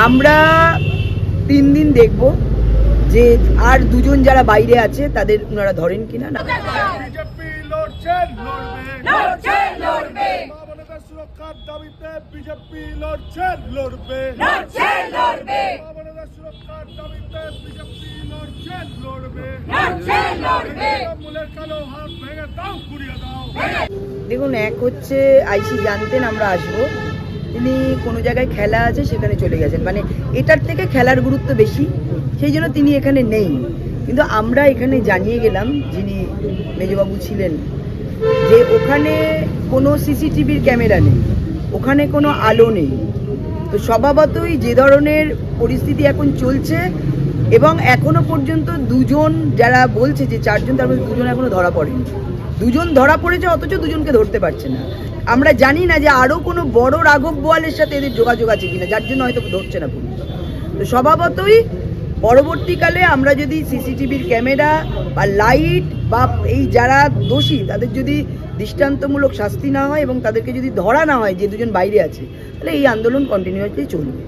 আমরা 3 দিন দেখব যে আর দুজন যারা বাইরে আছে তাদের ওনারা ধরেন কিনা। না, বিজেপি লড়ছে লড়বে লড়বে মানবতার সুরক্ষার দাবিতে বিজেপি লড়ছে লড়বে মানবতার সুরক্ষার দাবিতে বিজেপি লড়ছে লড়বে মূলের কালো হাত ভেঙে দাও ঘুরিয়ে দাও। দেখুন, এক হচ্ছে আইসি জানতেন আমরা আসবো, তিনি কোনো জায়গায় খেলা আছে সেখানে চলে গেছেন, মানে এটার থেকে খেলার গুরুত্ব বেশি, সেই জন্য তিনি এখানে নেই। কিন্তু আমরা এখানে জানিয়ে গেলাম, যিনি মেজবাবু ছিলেন, যে ওখানে কোনো সিসিটিভির ক্যামেরা নেই, ওখানে কোনো আলো নেই। তো স্বভাবতই যে ধরনের পরিস্থিতি এখন চলছে, এবং এখনো পর্যন্ত দুজন যারা বলছে যে 4 জন, তার মধ্যে 2 জন এখনো ধরা পড়েনি। 2 জন ধরা পড়েছে, অথচ 2 জনকে ধরতে পারছে না। আমরা জানি না যে আরও কোনো বড় রাঘব বোয়ালের সাথে এদের যোগাযোগ আছে কিনা, যার জন্য হয়তো ধরছে না পুলিশ। তো স্বভাবতই পরবর্তীকালে আমরা যদি সিসিটিভির ক্যামেরা বা লাইট বা এই যারা দোষী তাদের যদি দৃষ্টান্তমূলক শাস্তি না হয় এবং তাদেরকে যদি ধরা না হয় যে 2 জন বাইরে আছে, তাহলে এই আন্দোলন কন্টিনিউয়াসলি চলবে।